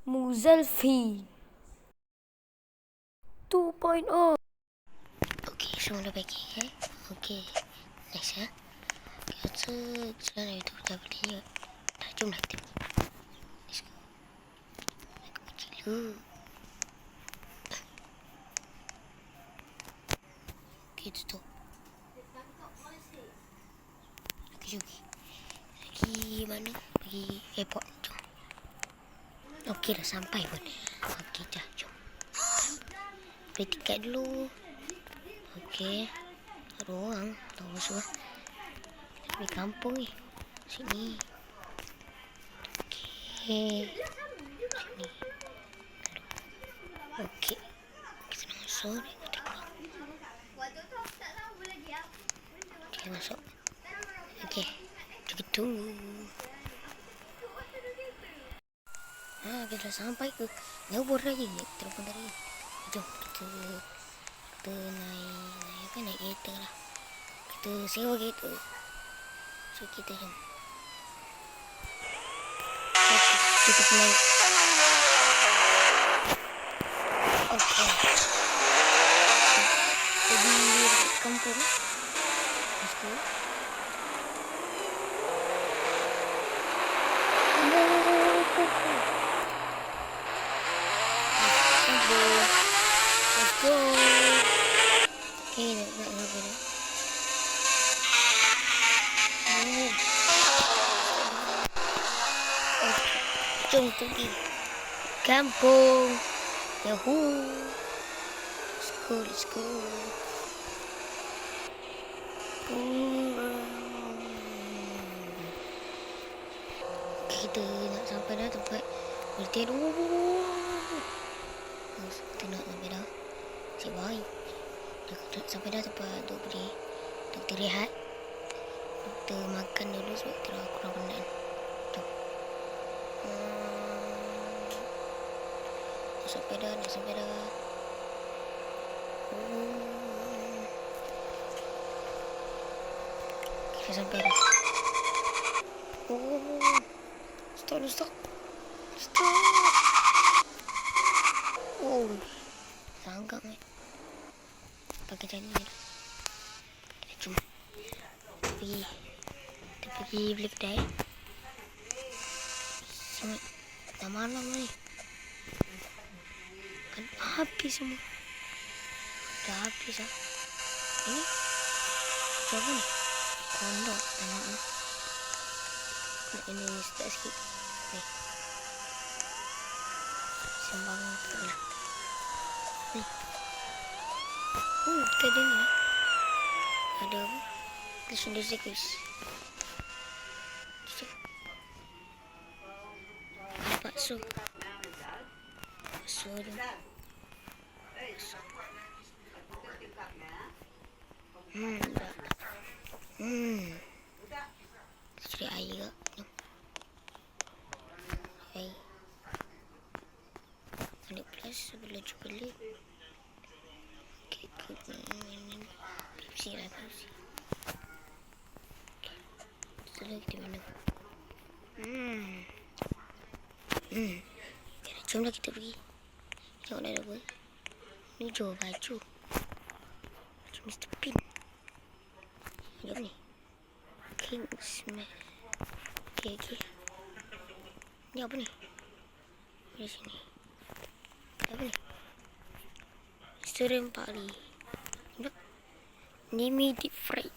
Muzalfi 2.0. Okey, semua dah packing Okey, nice ya. Rasa jalan itu dah boleh juga. Dah, jomlah kita pergi. Let's go. Aku pergi dulu. Okey, tutup. Okey, jom. Pergi mana? Pergi airport. Jom. Okey, dah sampai pun. Okey, dah, jom. Beli tiket dulu. Okey. Ada orang. Tahu semua. Di kampung ni. Sini. Okey. Sini. Okey. Kita nak masuk. Kita keluar. Okey, masuk. Okey. Kita tunggu. Kita dah sampai ke Melbourne lagi. Telepon tadi. Jom kita naik kereta lah. Kita sewa kereta. So kita jom. Kita naik. Okey. Jadi kampung. Let's go. Let's go. Okay, nak apa dah? Jom pergi kampung. Yahoo. Let's go. Kita nak sampai dah tempat bertidur. Kita nak sampai dah. Cik baik. Kita nak sampai dah tempat untuk beri. Doktor rehat. Doktor makan dulu sebab kita dah kurang penat. Jom. Nak sampai dah. Kita sampai dah. Stop. Sangat ni. Pakai jalan ni. Kita jom. Kita pergi beli kedai. Sangat. Dah malam ni. Kan habis semua. Dah habis lah. Ini. Siapa ni? Kondok. Tengok ni. Ini start sikit. Ni. Sembang tu lah. Ni. Kita ada ni. Ada apa? Legendary Circus. Bakso. Bakso tu. Cari air ke? Air. Ada plus sebelum beli. Pepsi lah. Setelah kita minum. Jomlah kita pergi. Tengok dah ada apa. Ni jual baju. Baju Mr. Pin. Jom ni. Kingsman. Okay. Ni apa ni? Di sini. Apa ni? Restoran Pali. Nampak? Nimi Deep Fried.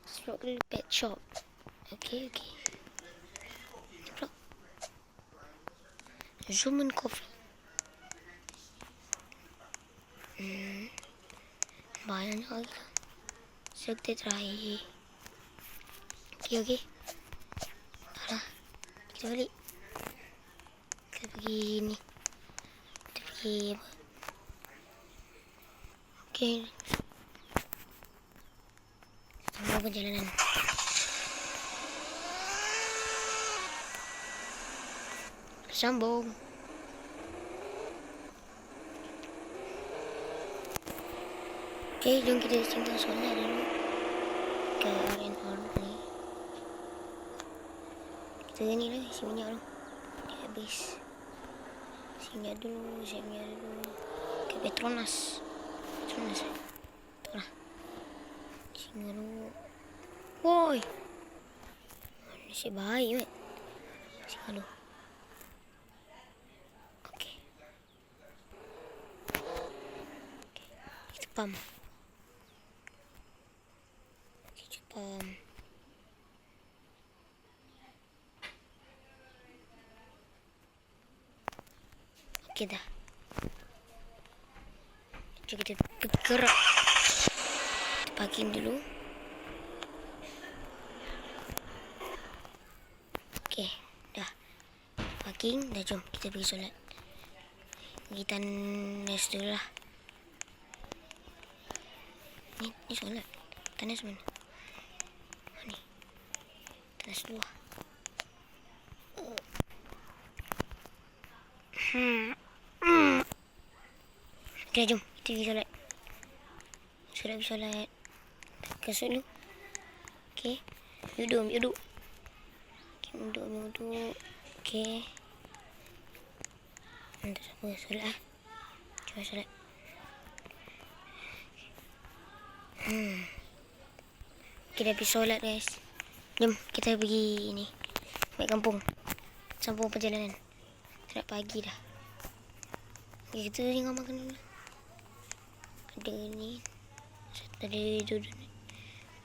Sparkle Pet Shop. Okay. Nampak? Zuman Coffee. Banyak lagi. So kita try. Okay. Alah. Kita balik. Kita pergi ni. Kita pergi apa? Okay. Kita perjalanan. Sambung. Okay, jom kita simpan solat dulu ke R&R ni. Kita ni lah, isi minyak tu. Dia habis. Isi minyak dulu, Okay, Petronas. Tu lah. Isi minyak dulu. Woi. Nasib baik kan. Isi minyak dulu. Okay. Kita pump. Okey dah. Jom kita bergerak. Kita parking dulu. Okey, dah. Parking, dah jom kita pergi solat. Kita nes dulu lah. Ni solat. Tanas mana? Ni. Tanas dulu lah. Okay, jom. Kita pergi solat. Solat. Kasut dulu. Okay. Duduk. Okay, duduk. Okay. Nanti apa? Solat lah. Cuba solat. Okay, dah pergi solat guys. Jom, kita pergi ni. Balik kampung. Sambung perjalanan. Dah pagi dah. Okay, kita tinggal makan dulu. Ada ni. Ada duduk ni.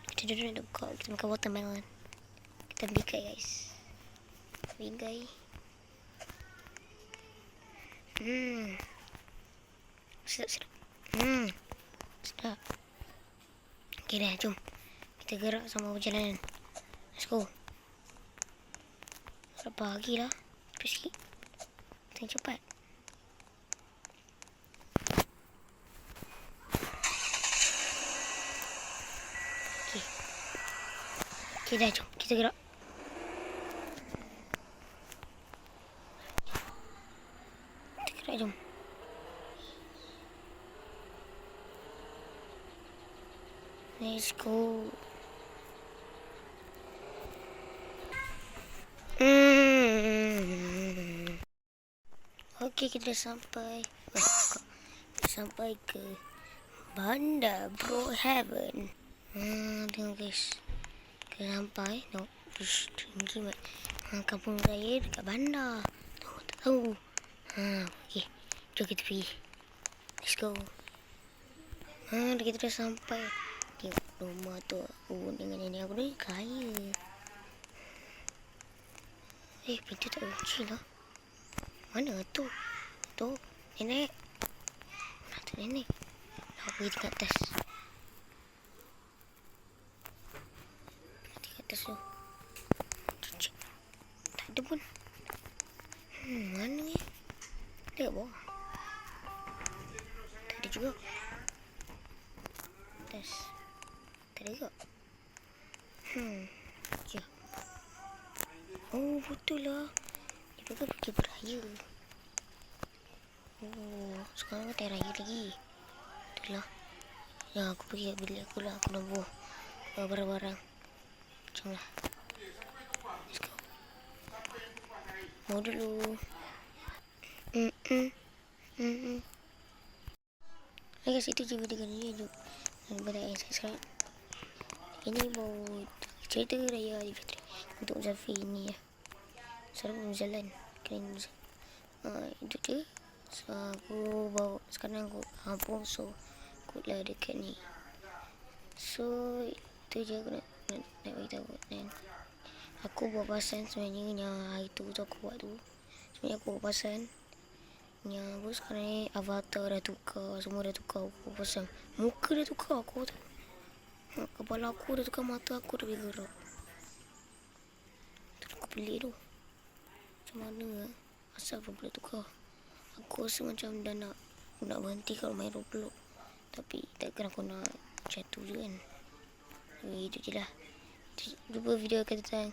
Kita duduk nak buka. Kita makan watermelon. Kita bigai guys. Bigai. Sedap. Sedap. Okay dah, jom. Kita gerak sama perjalanan. Let's go. Dah pagi lah. Cepat sikit. Kita cepat. Okay dah, jom. Kita gerak. Jom. Let's go. Okay, kita dah sampai. Sampai ke Bandar Brookhaven. Tengok guys. Kita sampai. Tengok. Tinggi banget. Kampung saya dekat bandar. Tahu. Okay. Jom kita pergi. Let's go. Kita dah sampai. Tengok rumah tu. Dengan nenek aku ni kaya. Pintu tak kunci lah. Mana tu? Tu. Nenek. Mana tu nenek? Aku pergi tingkat atas. Tingkat atas tu. Tak ada pun. Mana ni? Ada kat bawah. Tak ada juga. Atas. Tak ada juga. Ya. Oh, betul lah. Dia kan pergi beraya. Oh, sekarang kan tak raya lagi. Betul lah. Ya, aku pergi kat bilik aku lah. Aku nak buah barang-barang. Jom lah. Let's go. Mau dulu. Guys, itu je video kali ni. Daripada yang saya sekarang. Ini mau cerita Raya Aidilfitri untuk Zafi ni ya. Sekarang belum jalan. Itu je. So, aku bawa sekarang aku kampung. So, aku lah dekat ni. So, itu je aku nak beritahu. Dan aku buat pasan sebenarnya yang hari tu aku buat tu. Sebenarnya aku buat pasan. Yang aku sekarang ni avatar dah tukar. Semua dah tukar. Aku pasang muka dah tukar aku tu. Kepala aku dah tukar. Mata aku dah bergerak. Tu aku pelik tu. Macam mana asal pun boleh tukar. Aku rasa macam dah nak berhenti kalau main Roblox. Tapi takkan aku nak jatuh je kan. Itu je lah. Jumpa video akan datang.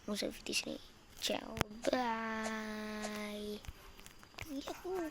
Musa Fiti sini. Ciao. Bye. Yahoo.